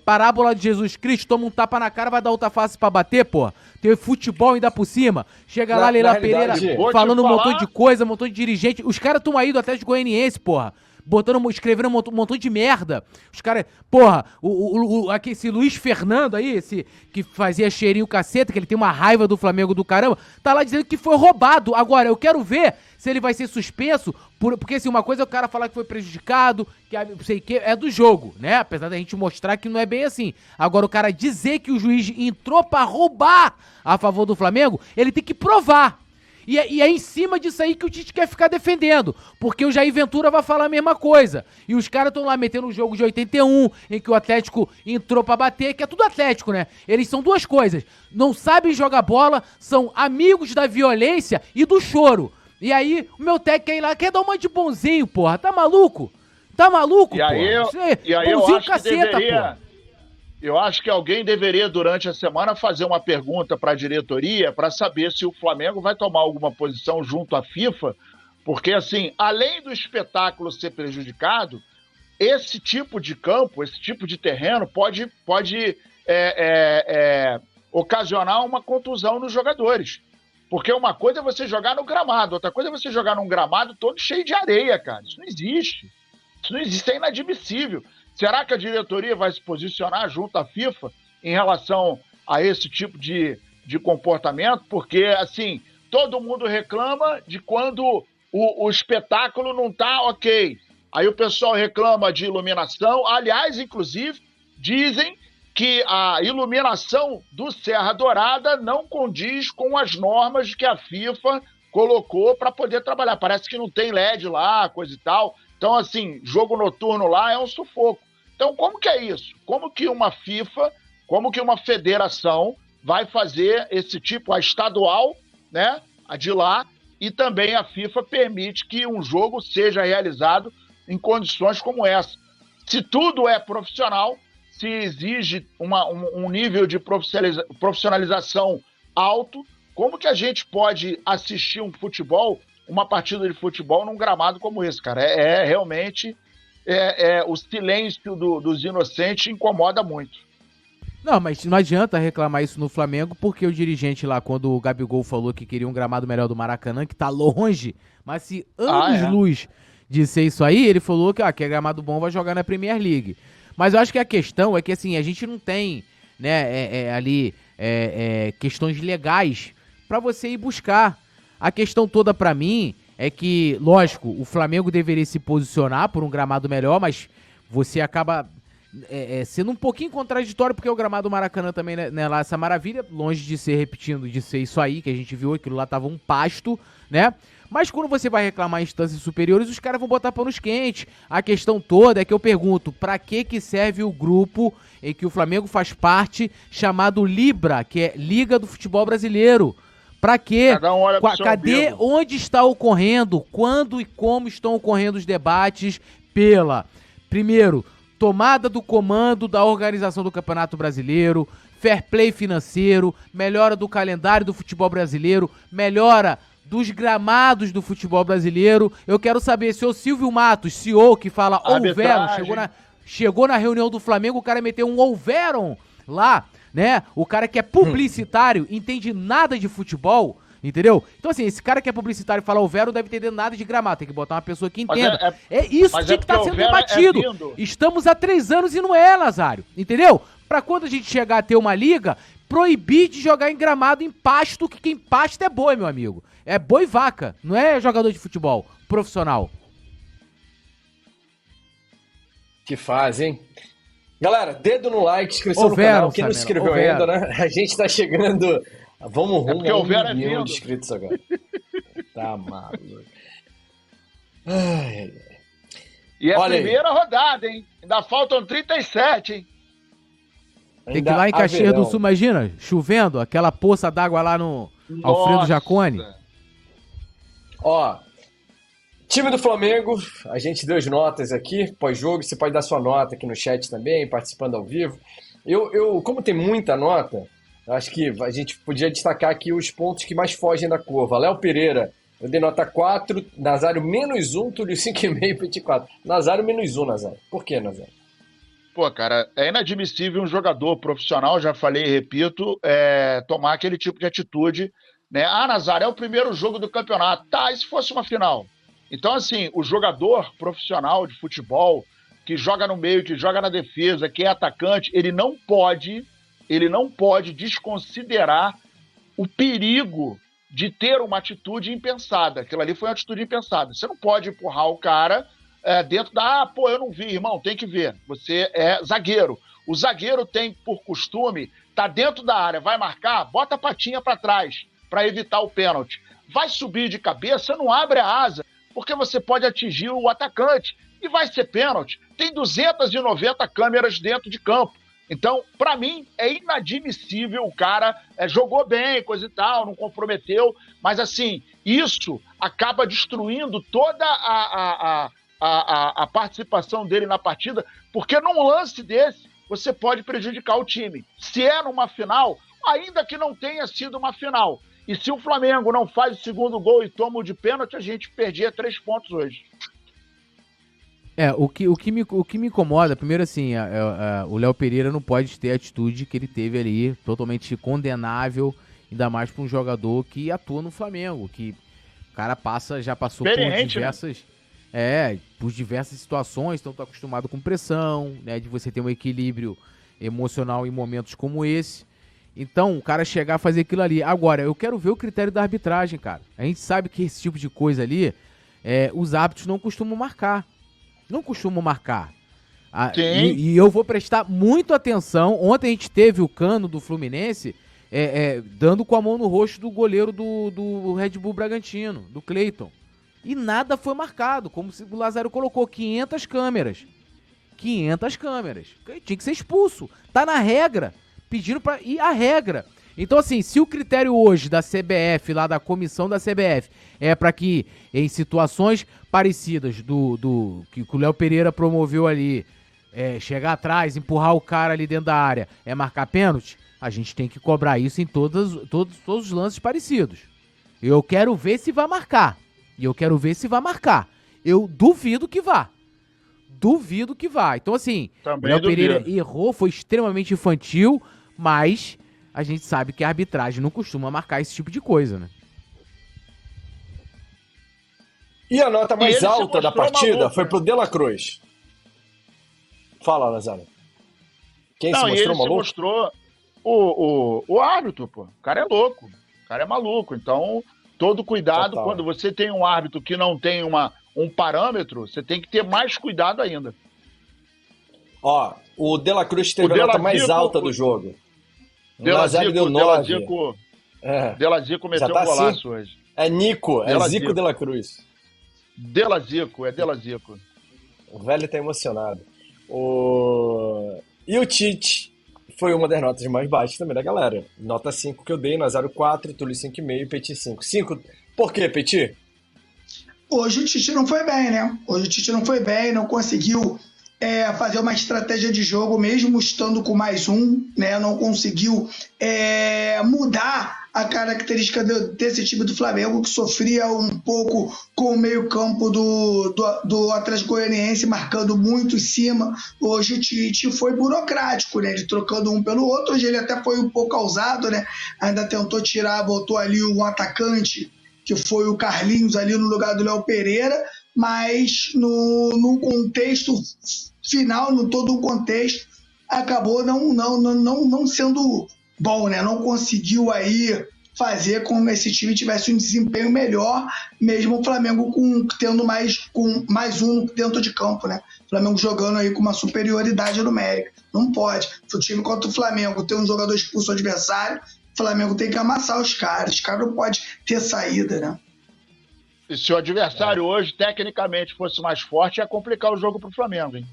parábola de Jesus Cristo, toma um tapa na cara, vai dar outra face pra bater, pô. Tem futebol ainda por cima, chega lá, Leila Pereira, falando um montão de coisa, um montão de dirigente, os caras tão aí do Atlético Goianiense, porra. Escrevendo um montão de merda. Os caras, porra, esse Luiz Fernando aí, esse que fazia cheirinho caceta, que ele tem uma raiva do Flamengo do caramba, tá lá dizendo que foi roubado. Agora, eu quero ver se ele vai ser suspenso, porque assim, uma coisa é o cara falar que foi prejudicado, que não sei o que, é do jogo, né? Apesar da gente mostrar que não é bem assim. Agora, o cara dizer que o juiz entrou pra roubar a favor do Flamengo, ele tem que provar. E é em cima disso aí que o Tite quer ficar defendendo, porque o Jair Ventura vai falar a mesma coisa. E os caras estão lá metendo o jogo de 81, em que o Atlético entrou pra bater, que é tudo Atlético, né? Eles são duas coisas, não sabem jogar bola, são amigos da violência e do choro. E aí, o meu técnico aí lá quer dar uma de bonzinho, porra, tá maluco? Tá maluco, porra? E aí eu acho caceta, que deveria... Porra. Eu acho que alguém deveria, durante a semana, fazer uma pergunta para a diretoria para saber se o Flamengo vai tomar alguma posição junto à FIFA, porque, assim, além do espetáculo ser prejudicado, esse tipo de campo, esse tipo de terreno pode ocasionar uma contusão nos jogadores. Porque uma coisa é você jogar no gramado, outra coisa é você jogar num gramado todo cheio de areia, cara. Isso não existe. Isso não existe, é inadmissível. Será que a diretoria vai se posicionar junto à FIFA em relação a esse tipo de comportamento? Porque, assim, todo mundo reclama de quando o espetáculo não tá ok. Aí o pessoal reclama de iluminação. Aliás, inclusive, dizem que a iluminação do Serra Dourada não condiz com as normas que a FIFA colocou para poder trabalhar. Parece que não tem LED lá, coisa e tal. Então, assim, jogo noturno lá é um sufoco. Então, como que é isso? Como que uma FIFA, como que uma federação vai fazer esse tipo, a estadual, né, a de lá, e também a FIFA permite que um jogo seja realizado em condições como essa? Se tudo é profissional, se exige um nível de profissionalização alto, como que a gente pode assistir um futebol, uma partida de futebol num gramado como esse, cara? Realmente... o silêncio dos inocentes incomoda muito. Não, mas não adianta reclamar isso no Flamengo, porque o dirigente lá, quando o Gabigol falou que queria um gramado melhor do Maracanã, que tá longe, mas se anos-luz de ser isso aí, ele falou que é gramado bom, vai jogar na Premier League. Mas eu acho que a questão é que, assim, a gente não tem, né, questões legais pra você ir buscar. A questão toda pra mim é que, lógico, o Flamengo deveria se posicionar por um gramado melhor, mas você acaba sendo um pouquinho contraditório, porque o gramado do Maracanã também não é lá essa maravilha, longe de ser, repetindo, de ser isso aí que a gente viu, aquilo lá tava um pasto, né? Mas quando você vai reclamar em instâncias superiores, os caras vão botar panos quentes. A questão toda é que eu pergunto, pra que serve o grupo em que o Flamengo faz parte, chamado Libra, que é Liga do Futebol Brasileiro? Pra quê? Cadê? Onde está ocorrendo? Quando e como estão ocorrendo os debates pela, primeiro, tomada do comando da organização do Campeonato Brasileiro, fair play financeiro, melhora do calendário do futebol brasileiro, melhora dos gramados do futebol brasileiro. Eu quero saber se o Silvio Matos, CEO, que fala houveram, chegou na reunião do Flamengo, o cara meteu um houveram lá, né? O cara que é publicitário, entende nada de futebol, entendeu? Então assim, esse cara que é publicitário e fala houveram deve entender nada de gramado, tem que botar uma pessoa que entenda. Isso tinha que estar sendo debatido. Estamos há 3 anos e não é, Nazário, entendeu? Pra quando a gente chegar a ter uma liga, proibir de jogar em gramado em pasto, que quem pasta é boi, meu amigo. É boi e vaca, não é jogador de futebol profissional. Que fase, hein? Galera, dedo no like, inscrição no canal. Quem não se inscreveu ainda, né? A gente tá chegando... Vamos rumo a 1 milhão de inscritos agora. Tá maluco. E é a primeira rodada, hein? Ainda faltam 37, hein? Tem que ir lá em Caxias do Sul, imagina, chovendo, aquela poça d'água lá no Alfredo Jaconi. Ó, time do Flamengo, a gente deu as notas aqui, pós-jogo, você pode dar sua nota aqui no chat também, participando ao vivo. Como tem muita nota, acho que a gente podia destacar aqui os pontos que mais fogem da curva. Léo Pereira, eu dei nota 4, Nazário -1, Túlio 5,5, Petit 4. Nazário -1, Nazário. Por que, Nazário? Pô, cara, é inadmissível um jogador profissional, já falei e repito, tomar aquele tipo de atitude, né? Ah, Nazário, é o primeiro jogo do campeonato. Tá, e se fosse uma final? Então, assim, o jogador profissional de futebol, que joga no meio, que joga na defesa, que é atacante, ele não pode desconsiderar o perigo de ter uma atitude impensada. Aquilo ali foi uma atitude impensada. Você não pode empurrar o cara dentro da... eu não vi, irmão, tem que ver. Você é zagueiro. O zagueiro tem, por costume, tá dentro da área, vai marcar, bota a patinha para trás, para evitar o pênalti. Vai subir de cabeça, não abre a asa, porque você pode atingir o atacante e vai ser pênalti. Tem 290 câmeras dentro de campo. Então, para mim, é inadmissível. O cara jogou bem, coisa e tal, não comprometeu, mas assim, isso acaba destruindo toda a participação dele na partida, porque num lance desse, você pode prejudicar o time. Se é numa final, ainda que não tenha sido uma final, e se o Flamengo não faz o segundo gol e toma o de pênalti, a gente perdia 3 pontos hoje. O que me incomoda, primeiro assim, o Léo Pereira não pode ter a atitude que ele teve ali, totalmente condenável, ainda mais para um jogador que atua no Flamengo, que o cara já passou por diversas... por diversas situações, então tá acostumado com pressão, né, de você ter um equilíbrio emocional em momentos como esse. Então, o cara chegar a fazer aquilo ali. Agora, eu quero ver o critério da arbitragem, cara. A gente sabe que esse tipo de coisa ali, os árbitros não costumam marcar. Não costumam marcar. E eu vou prestar muito atenção. Ontem a gente teve o Cano do Fluminense dando com a mão no rosto do goleiro do Red Bull Bragantino, do Cleiton. E nada foi marcado, como o Nazário colocou, 500 câmeras. 500 câmeras. Tinha que ser expulso. Tá na regra. Pedindo pra ir a regra. Então, assim, se o critério hoje da CBF, lá da comissão da CBF, é pra que em situações parecidas que o Léo Pereira promoveu ali, chegar atrás, empurrar o cara ali dentro da área, marcar pênalti, a gente tem que cobrar isso em todos os lances parecidos. Eu quero ver se vai marcar. Eu duvido que vá. Então, assim, também o Léo Pereira errou, foi extremamente infantil, mas a gente sabe que a arbitragem não costuma marcar esse tipo de coisa, né? E a nota mais alta da partida foi pro De La Cruz. Fala, Nazário. Quem se mostrou maluco? Se mostrou o árbitro, pô. O cara é louco. O cara é maluco. Então, todo cuidado. Total. Quando você tem um árbitro que não tem um parâmetro, você tem que ter mais cuidado ainda. Ó, o De La Cruz teve a nota mais alta do jogo. O Nazário deu 9. De La Zico meteu um golaço hoje. É Nico, Zico De La Cruz. De La Zico. O velho tá emocionado. E o Tite foi uma das notas mais baixas também da galera. Nota 5 que eu dei, Nazário 4, Túlio 5,5, Petit 5. 5, por quê, Petit? Hoje o Tite não foi bem, né? Não conseguiu fazer uma estratégia de jogo, mesmo estando com mais um, né? Não conseguiu mudar a característica desse time do Flamengo, que sofria um pouco com o meio-campo do Atlético Goianiense, marcando muito em cima. Hoje o Tite foi burocrático, né? Ele trocando um pelo outro. Hoje ele até foi um pouco ousado, né? Ainda tentou botou ali um atacante, que foi o Carlinhos ali no lugar do Léo Pereira, mas no contexto final, no todo o contexto, acabou não sendo bom, né? Não conseguiu aí fazer com que esse time tivesse um desempenho melhor, mesmo o Flamengo tendo com mais um dentro de campo, né? O Flamengo jogando aí com uma superioridade numérica. Não pode. Se o time contra o Flamengo tem um jogador expulso ao adversário, o Flamengo tem que amassar os caras. Os caras não podem ter saída, né? E se o adversário hoje, tecnicamente, fosse mais forte, ia complicar o jogo pro Flamengo, hein?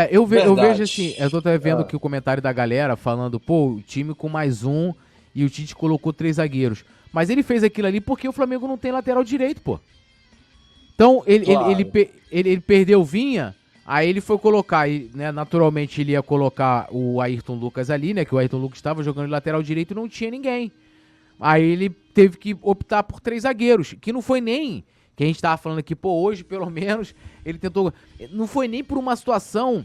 Eu vejo assim, eu tô até vendo aqui o comentário da galera falando, pô, o time com mais um e o Tite colocou 3 zagueiros. Mas ele fez aquilo ali porque o Flamengo não tem lateral direito, pô. Então, ele perdeu o Vinha, aí ele foi colocar, né, naturalmente ele ia colocar o Ayrton Lucas ali, né, que o Ayrton Lucas estava jogando de lateral direito e não tinha ninguém. Aí ele teve que optar por 3 zagueiros, que não foi nem... Que a gente tava falando aqui, pô, hoje pelo menos ele tentou... Não foi nem por uma situação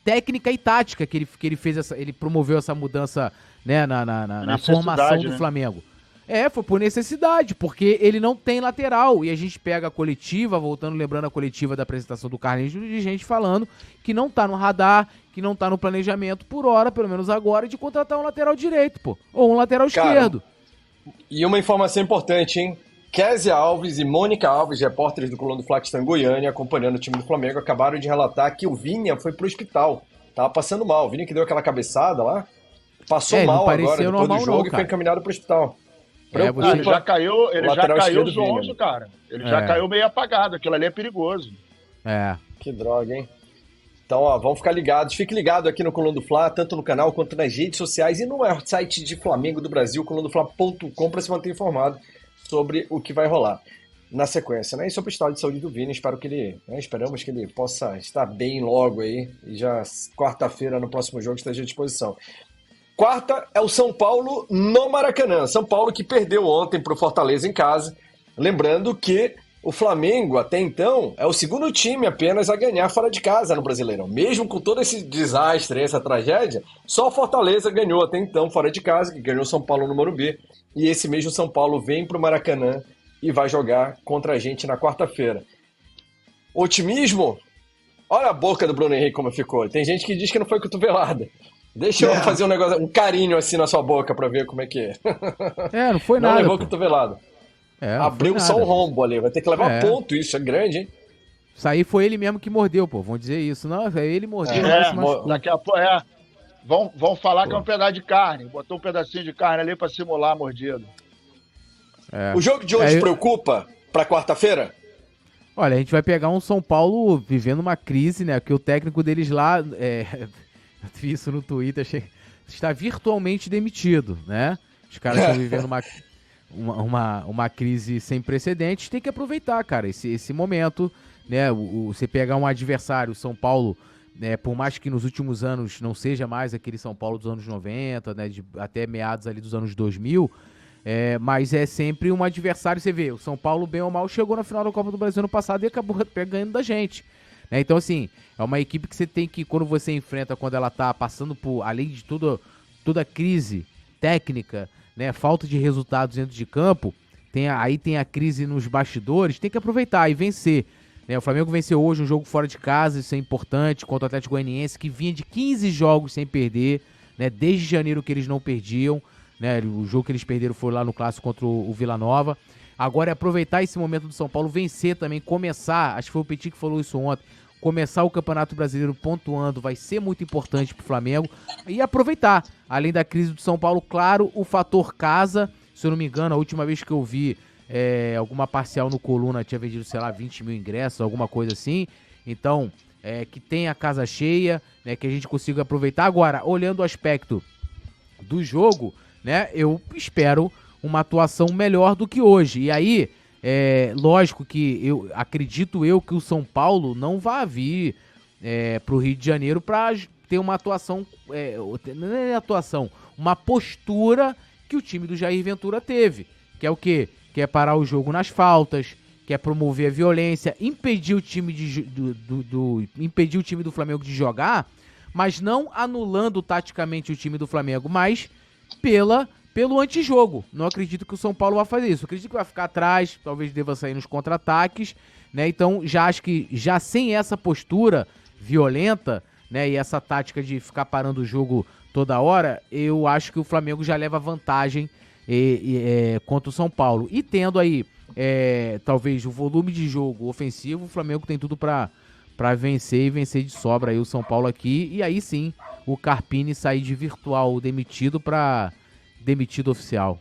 técnica e tática que ele fez ele promoveu essa mudança, né, na formação do Flamengo. Foi por necessidade, porque ele não tem lateral. E a gente pega a coletiva, lembrando a coletiva da apresentação do Carlinhos, de gente falando que não tá no radar, que não tá no planejamento por hora, pelo menos agora, de contratar um lateral direito, pô. Ou um lateral esquerdo. E uma informação importante, hein? Kézia Alves e Mônica Alves, repórteres do Coluna do Fla, que estão em Goiânia, acompanhando o time do Flamengo, acabaram de relatar que o Vinha foi pro hospital. Tava passando mal. O Vinha que deu aquela cabeçada lá, passou mal agora, depois do jogo, e foi encaminhado pro hospital. Ele já caiu zonzo, cara. Ele já caiu meio apagado. Aquilo ali é perigoso. Que droga, hein? Então, ó, vamos ficar ligados. Fique ligado aqui no Coluna do Fla, tanto no canal quanto nas redes sociais e no site de Flamengo do Brasil, colunadofla.com, para se manter informado sobre o que vai rolar na sequência, né? E sobre o estado de saúde do Vini, esperamos que ele possa estar bem logo aí, e já quarta-feira no próximo jogo esteja à disposição. Quarta é o São Paulo no Maracanã. São Paulo que perdeu ontem para o Fortaleza em casa. Lembrando que o Flamengo, até então, é o segundo time apenas a ganhar fora de casa no Brasileirão. Mesmo com todo esse desastre, essa tragédia, só o Fortaleza ganhou até então fora de casa, que ganhou o São Paulo no Morumbi. E esse mesmo São Paulo vem para o Maracanã e vai jogar contra a gente na quarta-feira. Otimismo? Olha a boca do Bruno Henrique como ficou. Tem gente que diz que não foi cotovelada. Deixa eu fazer um carinho assim na sua boca pra ver como é que é. Não foi nada. Não levou cotovelada. Abriu só um rombo ali. Vai ter que levar ponto, isso é grande, hein? Isso aí foi ele mesmo que mordeu, pô. Vão dizer isso. Não, ele mordeu. Daqui a pouco, vão falar que é um pedaço de carne. Botou um pedacinho de carne ali pra simular a mordida. O jogo de hoje preocupa pra quarta-feira? Olha, a gente vai pegar um São Paulo vivendo uma crise, né? Porque o técnico deles lá, eu vi isso no Twitter, está virtualmente demitido, né? Os caras estão vivendo uma crise sem precedentes. Tem que aproveitar, cara, esse momento, né? Você pegar um adversário, o São Paulo, né, por mais que nos últimos anos não seja mais aquele São Paulo dos anos 90, né, até meados ali dos anos 2000, mas é sempre um adversário. Você vê, o São Paulo, bem ou mal, chegou na final da Copa do Brasil ano passado e acabou ganhando da gente, né? Então, assim, é uma equipe que você tem que, quando você enfrenta, quando ela tá passando por, além de toda a crise técnica, né, falta de resultados dentro de campo, aí tem a crise nos bastidores, tem que aproveitar e vencer. O Flamengo venceu hoje um jogo fora de casa, isso é importante, contra o Atlético Goianiense, que vinha de 15 jogos sem perder, né, desde janeiro que eles não perdiam, né, o jogo que eles perderam foi lá no clássico contra o Vila Nova. Agora é aproveitar esse momento do São Paulo, vencer também, começar, acho que foi o Petit que falou isso ontem, começar o Campeonato Brasileiro pontuando vai ser muito importante pro Flamengo, e aproveitar, além da crise do São Paulo, claro, o fator casa. Se eu não me engano, a última vez que eu vi alguma parcial no Coluna tinha vendido, sei lá, 20 mil ingressos, alguma coisa assim. Então, que tenha a casa cheia, né, que a gente consiga aproveitar. Agora, olhando o aspecto do jogo, né, eu espero uma atuação melhor do que hoje. E aí, Lógico que acredito que o São Paulo não vai vir pro Rio de Janeiro para ter uma atuação, não é atuação, uma postura que o time do Jair Ventura teve, que é o quê? Que é parar o jogo nas faltas, que é promover a violência, impedir o time impedir o time do Flamengo de jogar, mas não anulando taticamente o time do Flamengo, mas pelo antijogo. Não acredito que o São Paulo vai fazer isso. Acredito que vai ficar atrás, talvez deva sair nos contra-ataques, né? Então, já acho que já sem essa postura violenta, né, e essa tática de ficar parando o jogo toda hora, eu acho que o Flamengo já leva vantagem contra o São Paulo. E tendo aí, talvez, o volume de jogo ofensivo, o Flamengo tem tudo para vencer e vencer de sobra aí o São Paulo aqui. E aí sim, o Carpini sair de virtual demitido para demitido oficial.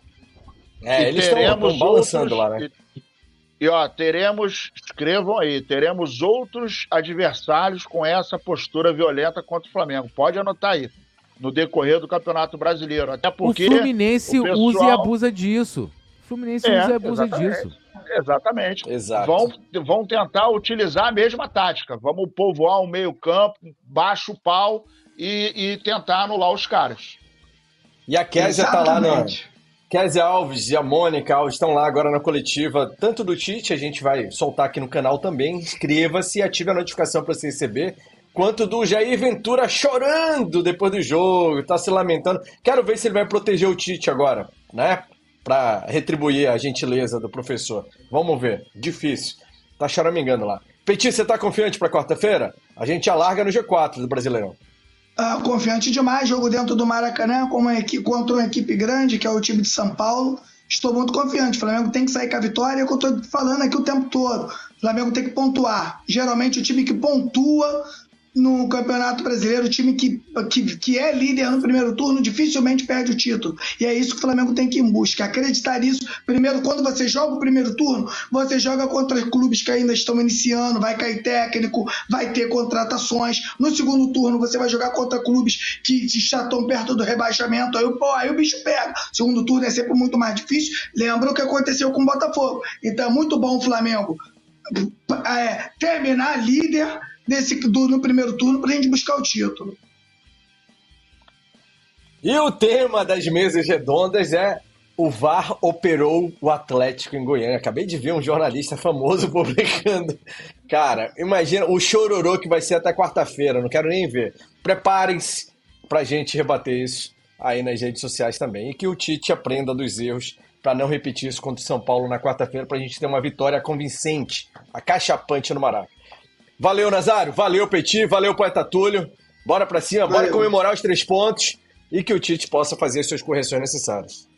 Eles estão balançando lá, né? Escrevam aí, teremos outros adversários com essa postura violenta contra o Flamengo. Pode anotar aí, no decorrer do Campeonato Brasileiro. Até porque o Fluminense usa e abusa disso. O Fluminense usa e abusa disso. Exatamente. Exato. Vão tentar utilizar a mesma tática. Vamos povoar o meio-campo, baixa o pau e tentar anular os caras. E a Kézia tá lá, né? Kézia Alves e a Mônica Alves estão lá agora na coletiva, tanto do Tite, a gente vai soltar aqui no canal também. Inscreva-se e ative a notificação para você receber, quanto do Jair Ventura chorando depois do jogo, tá se lamentando. Quero ver se ele vai proteger o Tite agora, né? Para retribuir a gentileza do professor. Vamos ver. Difícil. Tá choramingando lá. Petit, você tá confiante para quarta-feira? A gente alarga no G4 do Brasileirão. Confiante demais, jogo dentro do Maracanã contra uma equipe grande, que é o time de São Paulo. Estou muito confiante. O Flamengo tem que sair com a vitória, é o que eu estou falando aqui o tempo todo. O Flamengo tem que pontuar. Geralmente o time que pontua no Campeonato Brasileiro, o time que é líder no primeiro turno, dificilmente perde o título. E é isso que o Flamengo tem que ir em busca. Acreditar nisso. Primeiro, quando você joga o primeiro turno, você joga contra clubes que ainda estão iniciando, vai cair técnico, vai ter contratações. No segundo turno, você vai jogar contra clubes que já estão perto do rebaixamento. Aí o bicho pega. Segundo turno é sempre muito mais difícil. Lembra o que aconteceu com o Botafogo. Então é muito bom o Flamengo terminar líder no primeiro turno para a gente buscar o título. E o tema das mesas redondas é: o VAR operou o Atlético em Goiânia. Acabei de ver um jornalista famoso publicando. Cara, imagina o chororô que vai ser até quarta-feira, não quero nem ver. Preparem-se pra gente rebater isso aí nas redes sociais também. E que o Tite aprenda dos erros para não repetir isso contra o São Paulo na quarta-feira, pra gente ter uma vitória convincente, acachapante no Maraca. Valeu, Nazário. Valeu, Petit. Valeu, Poeta Túlio. Bora pra cima. Bora comemorar os 3 pontos e que o Tite possa fazer as suas correções necessárias.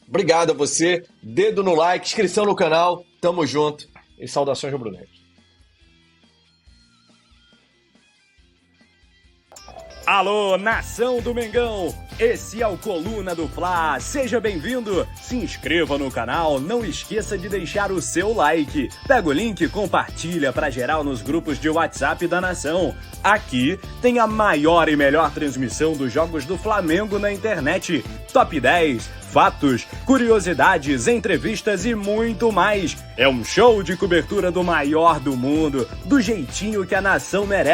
Obrigado a você. Dedo no like, inscrição no canal. Tamo junto. E saudações rubro-negras. Alô, nação do Mengão! Esse é o Coluna do Fla, seja bem-vindo! Se inscreva no canal, não esqueça de deixar o seu like. Pega o link e compartilha para geral nos grupos de WhatsApp da nação. Aqui tem a maior e melhor transmissão dos jogos do Flamengo na internet. Top 10, fatos, curiosidades, entrevistas e muito mais. É um show de cobertura do maior do mundo, do jeitinho que a nação merece.